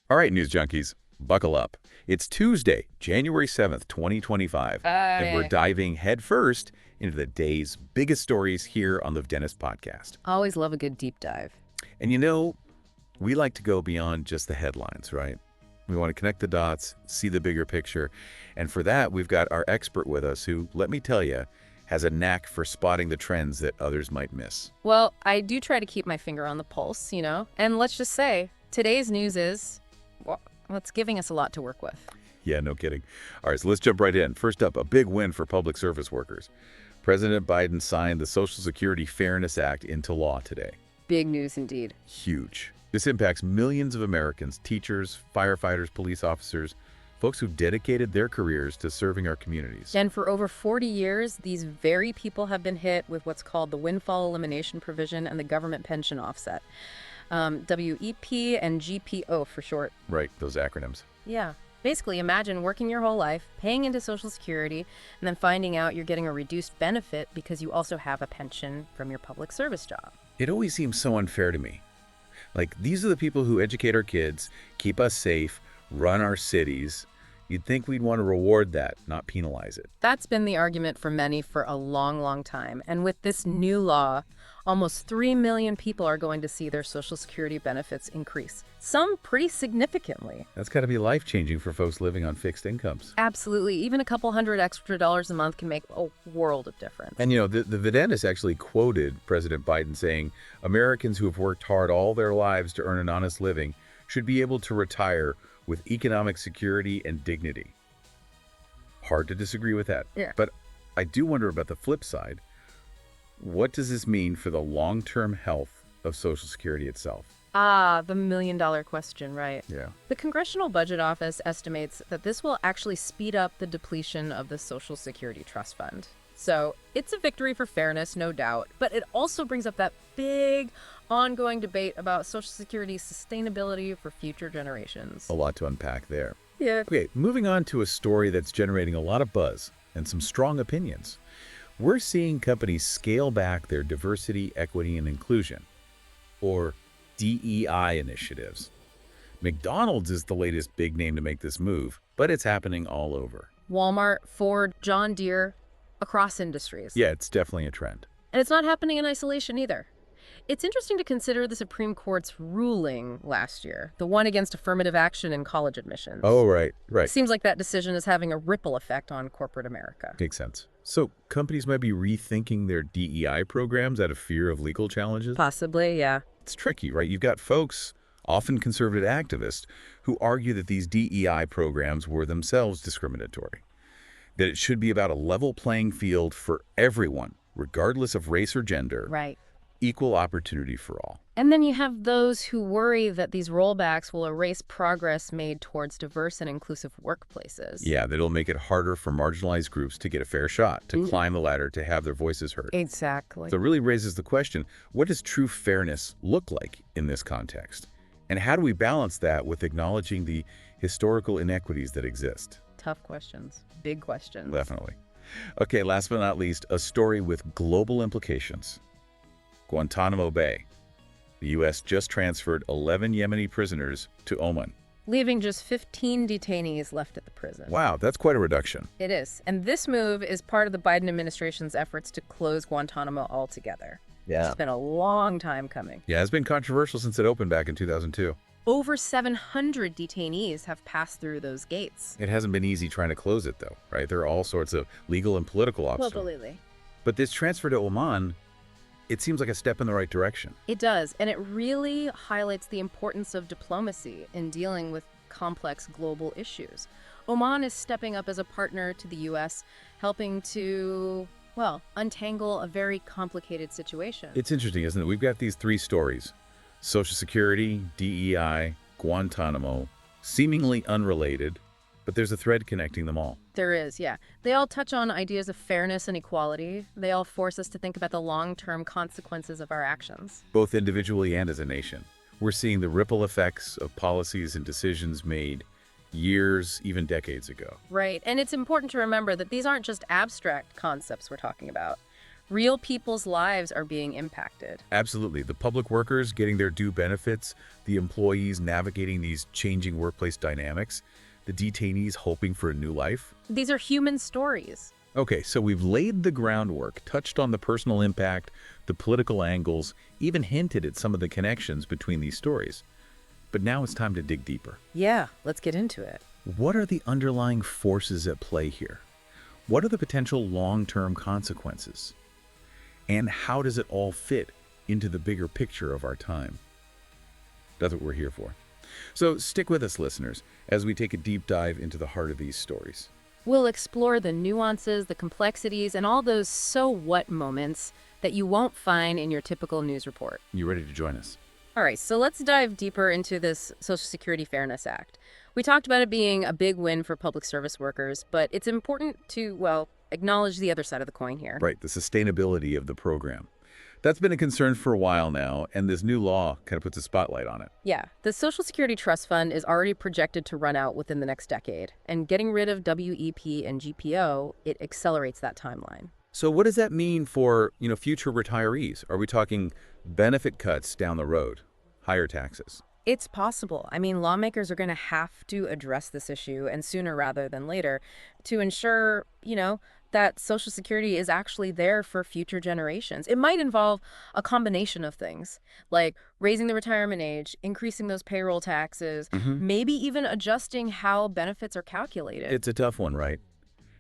All right, news junkies, buckle up. It's Tuesday, January 7th, 2025, and we're I diving headfirst into the day's biggest stories here on the Videntis podcast. always love a good deep dive. And you know, we like to go beyond just the headlines, right? We want to connect the dots, see the bigger picture. And for that, we've got our expert with us who, let me tell you, has a knack for spotting the trends that others might miss. Well, I do try to keep my finger on the pulse, and let's just say today's news is, well, it's giving us a lot to work with. Yeah, no kidding. All right, so let's jump right in. First up, a big win for public service workers. President Biden signed the Social Security Fairness Act into law today. Big news indeed. Huge. This impacts millions of Americans, teachers, firefighters, police officers, folks who've dedicated their careers to serving our communities. And for over 40 years, these very people have been hit with what's called the windfall elimination provision and the government pension offset. WEP and GPO for short. Right, those acronyms. Yeah. Basically, imagine working your whole life, paying into Social Security, and then finding out you're getting a reduced benefit because you also have a pension from your public service job. It always seems so unfair to me. Like, these are the people who educate our kids, keep us safe, run our cities. You'd think we'd want to reward that, not penalize it. That's been the argument for many for a long, long time. And with this new law, almost 3 million people are going to see their Social Security benefits increase, some pretty significantly. That's got to be life-changing for folks living on fixed incomes. Absolutely. Even a couple hundred extra dollars a month can make a world of difference. And you know, the Videntis actually quoted President Biden saying, Americans who have worked hard all their lives to earn an honest living should be able to retire with economic security and dignity. Hard to disagree with that. Yeah. But I do wonder about the flip side. What does this mean for the long-term health of Social Security itself? The million-dollar question, right? Yeah. The Congressional Budget Office estimates that this will actually speed up the depletion of the Social Security Trust Fund. So it's a victory for fairness, no doubt, but it also brings up that big ongoing debate about Social Security's sustainability for future generations. A lot to unpack there. Yeah. Okay, moving on to a story that's generating a lot of buzz and some strong opinions. We're seeing companies scale back their diversity, equity, and inclusion, or DEI initiatives. McDonald's is the latest big name to make this move, but it's happening all over. Walmart, Ford, John Deere, across industries. Yeah, it's definitely a trend. And it's not happening in isolation either. It's interesting to consider the Supreme Court's ruling last year, the one against affirmative action in college admissions. Oh, right. It seems like that decision is having a ripple effect on corporate America. Makes sense. So companies might be rethinking their DEI programs out of fear of legal challenges? Possibly, yeah. It's tricky, right? You've got folks, often conservative activists, who argue that these DEI programs were themselves discriminatory, that it should be about a level playing field for everyone, regardless of race or gender, Right. equal opportunity for all. And then you have those who worry that these rollbacks will erase progress made towards diverse and inclusive workplaces. Yeah, that'll make it harder for marginalized groups to get a fair shot, to climb the ladder, to have their voices heard. Exactly. So it really raises the question, what does true fairness look like in this context? And how do we balance that with acknowledging the historical inequities that exist? Tough questions. Big questions. Definitely. Okay, last but not least, a story with global implications. Guantanamo Bay. The U.S. just transferred 11 Yemeni prisoners to Oman. Leaving just 15 detainees left at the prison. Wow, that's quite a reduction. It is. And this move is part of the Biden administration's efforts to close Guantanamo altogether. Yeah. It's been a long time coming. Yeah, it's been controversial since it opened back in 2002. Over 700 detainees have passed through those gates. It hasn't been easy trying to close it, though, right? There are all sorts of legal and political obstacles. Absolutely. But this transfer to Oman, it seems like a step in the right direction. It does, and it really highlights the importance of diplomacy in dealing with complex global issues. Oman is stepping up as a partner to the U.S., helping to, well, untangle a very complicated situation. It's interesting, isn't it? We've got these three stories: Social Security, DEI, Guantanamo, seemingly unrelated, but there's a thread connecting them all. There is, yeah. They all touch on ideas of fairness and equality. They all force us to think about the long-term consequences of our actions. Both individually and as a nation. We're seeing the ripple effects of policies and decisions made years, even decades ago. Right, and it's important to remember that these aren't just abstract concepts we're talking about. Real people's lives are being impacted. Absolutely. The public workers getting their due benefits, the employees navigating these changing workplace dynamics, the detainees hoping for a new life. These are human stories. Okay, so we've laid the groundwork, touched on the personal impact, the political angles, even hinted at some of the connections between these stories. But now it's time to dig deeper. Yeah, let's get into it. What are the underlying forces at play here? What are the potential long-term consequences? And how does it all fit into the bigger picture of our time? That's what we're here for. So stick with us, listeners, as we take a deep dive into the heart of these stories. We'll explore the nuances, the complexities, and all those so what moments that you won't find in your typical news report. You ready to join us? All right, so let's dive deeper into this Social Security Fairness Act. We talked about it being a big win for public service workers, but it's important to, well, acknowledge the other side of the coin here. Right, the sustainability of the program. That's been a concern for a while now, and this new law kind of puts a spotlight on it. Yeah, the Social Security Trust Fund is already projected to run out within the next decade, and getting rid of WEP and GPO, it accelerates that timeline. So what does that mean for, future retirees? Are we talking benefit cuts down the road, higher taxes? It's possible. I mean, lawmakers are going to have to address this issue, and sooner rather than later, to ensure, that Social Security is actually there for future generations. It might involve a combination of things, like raising the retirement age, increasing those payroll taxes, maybe even adjusting how benefits are calculated. It's a tough one, right?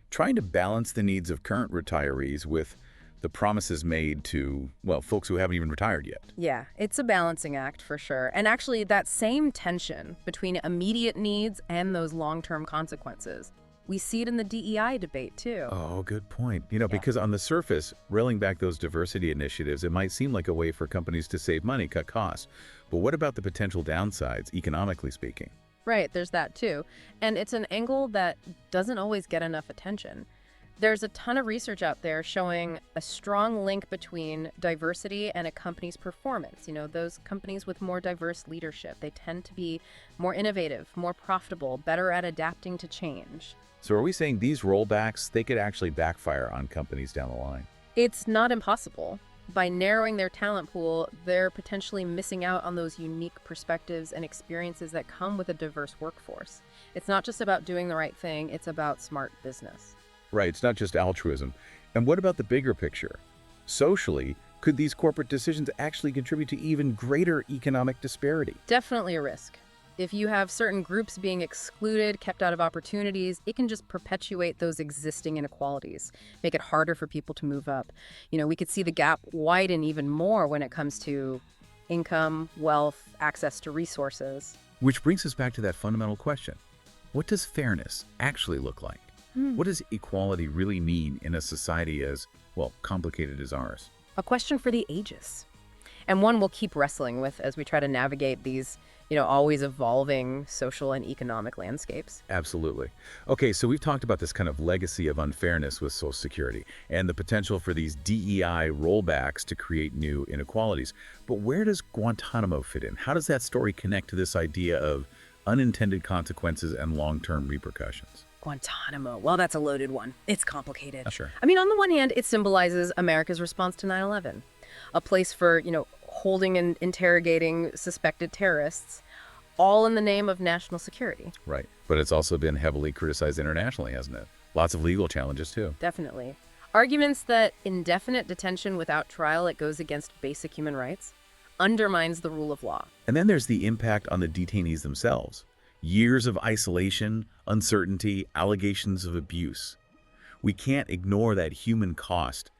Trying to balance the needs of current retirees with the promises made to, well, folks who haven't even retired yet. Yeah, it's a balancing act for sure. And actually, that same tension between immediate needs and those long-term consequences, we see it in the DEI debate, too. Oh, good point. Because on the surface, railing back those diversity initiatives, it might seem like a way for companies to save money, cut costs. But what about the potential downsides, economically speaking? Right, there's that, too. And it's an angle that doesn't always get enough attention. There's a ton of research out there showing a strong link between diversity and a company's performance. Those companies with more diverse leadership, they tend to be more innovative, more profitable, better at adapting to change. So are we saying these rollbacks, they could actually backfire on companies down the line? It's not impossible. By narrowing their talent pool, they're potentially missing out on those unique perspectives and experiences that come with a diverse workforce. It's not just about doing the right thing, it's about smart business. Right, it's not just altruism. And what about the bigger picture? Socially, could these corporate decisions actually contribute to even greater economic disparity? Definitely a risk. If you have certain groups being excluded, kept out of opportunities, it can just perpetuate those existing inequalities, make it harder for people to move up. We could see the gap widen even more when it comes to income, wealth, access to resources. Which brings us back to that fundamental question. What does fairness actually look like? What does equality really mean in a society as, well, complicated as ours? A question for the ages, and one we'll keep wrestling with as we try to navigate these, always evolving social and economic landscapes. Absolutely. Okay, so we've talked about this kind of legacy of unfairness with Social Security and the potential for these DEI rollbacks to create new inequalities. But where does Guantanamo fit in? How does that story connect to this idea of unintended consequences and long-term repercussions? Guantanamo. Well, that's a loaded one. It's complicated. Sure. I mean, on the one hand, it symbolizes America's response to 9/11, a place for, holding and interrogating suspected terrorists, all in the name of national security. Right. But it's also been heavily criticized internationally, hasn't it? Lots of legal challenges, too. Definitely. Arguments that indefinite detention without trial, it goes against basic human rights, undermines the rule of law. And then there's the impact on the detainees themselves. Years of isolation, uncertainty, allegations of abuse. We can't ignore that human cost,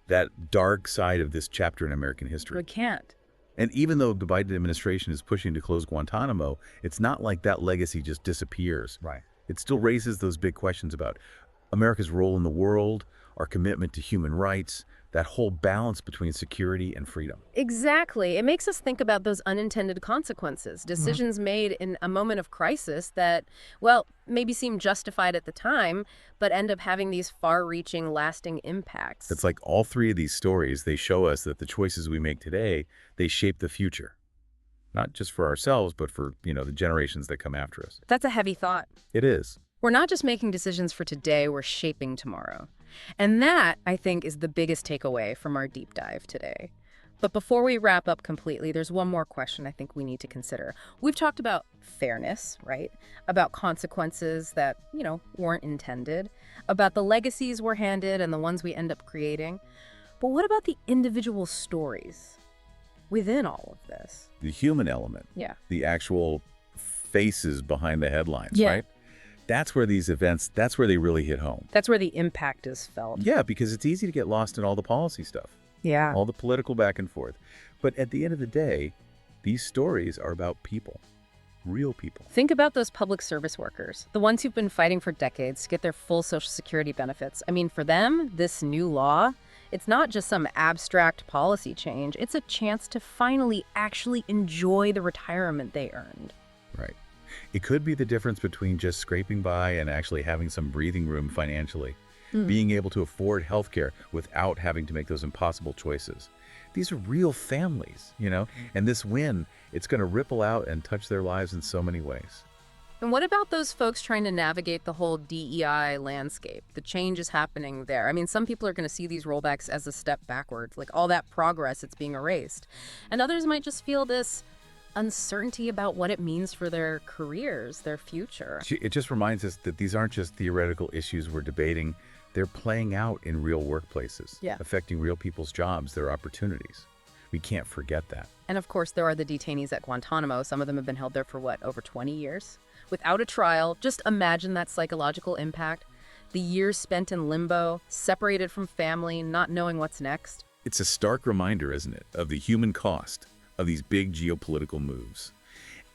that dark side of this chapter in American history. We can't. And even though the Biden administration is pushing to close Guantanamo, it's not like that legacy just disappears. Right. It still raises those big questions about America's role in the world, our commitment to human rights, that whole balance between security and freedom. Exactly. It makes us think about those unintended consequences, decisions made in a moment of crisis that, well, maybe seem justified at the time, but end up having these far-reaching, lasting impacts. It's like all three of these stories, they show us that the choices we make today, they shape the future. Not just for ourselves, but for, the generations that come after us. That's a heavy thought. It is. We're not just making decisions for today, we're shaping tomorrow. And that, I think, is the biggest takeaway from our deep dive today. But before we wrap up completely, there's one more question I think we need to consider. We've talked about fairness, right? About consequences that, weren't intended, about the legacies we're handed and the ones we end up creating. But what about the individual stories within all of this? The human element. Yeah. The actual faces behind the headlines, Yeah. right? That's where these events, that's where they really hit home. That's where the impact is felt. Yeah, because it's easy to get lost in all the policy stuff, Yeah. all the political back and forth. But at the end of the day, these stories are about people, real people. Think about those public service workers, the ones who've been fighting for decades to get their full Social Security benefits. I mean, for them, this new law, it's not just some abstract policy change. It's a chance to finally actually enjoy the retirement they earned. Right. It could be the difference between just scraping by and actually having some breathing room financially, being able to afford healthcare without having to make those impossible choices. These are real families, and this win, it's going to ripple out and touch their lives in so many ways. And what about those folks trying to navigate the whole DEI landscape? The change is happening there. I mean, some people are going to see these rollbacks as a step backwards, like all that progress, it's being erased. And others might just feel this uncertainty about what it means for their careers, their future. It just reminds us that these aren't just theoretical issues we're debating. They're playing out in real workplaces, affecting real people's jobs, their opportunities. We can't forget that. And of course, there are the detainees at Guantanamo. Some of them have been held there for over 20 years? Without a trial. Just imagine that psychological impact. The years spent in limbo, separated from family, not knowing what's next. It's a stark reminder, isn't it, of the human cost of these big geopolitical moves.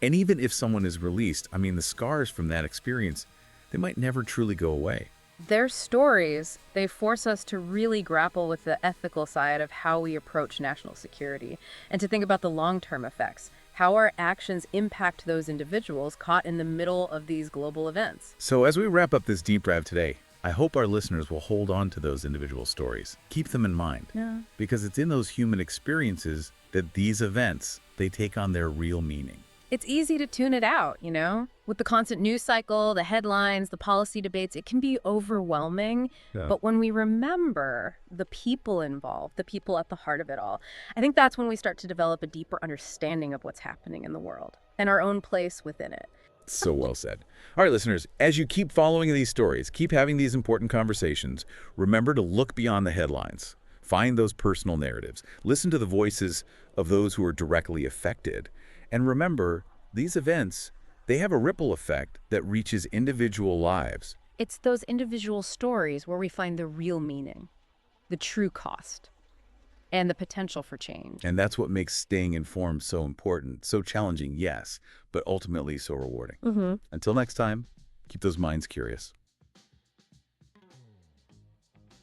And even if someone is released, the scars from that experience, they might never truly go away. Their stories, they force us to really grapple with the ethical side of how we approach national security and to think about the long-term effects, how our actions impact those individuals caught in the middle of these global events. So as we wrap up this deep dive today, I hope our listeners will hold on to those individual stories. Keep them in mind. Yeah. Because it's in those human experiences that these events, they take on their real meaning. It's easy to tune it out, With the constant news cycle, the headlines, the policy debates, it can be overwhelming. Yeah. But when we remember the people involved, the people at the heart of it all, I think that's when we start to develop a deeper understanding of what's happening in the world and our own place within it. So well said. All right, listeners, as you keep following these stories, keep having these important conversations, remember to look beyond the headlines. Find those personal narratives. Listen to the voices of those who are directly affected. And remember, these events, they have a ripple effect that reaches individual lives. It's those individual stories where we find the real meaning, the true cost, and the potential for change. And that's what makes staying informed so important, so challenging, yes, but ultimately so rewarding. Until next time, keep those minds curious.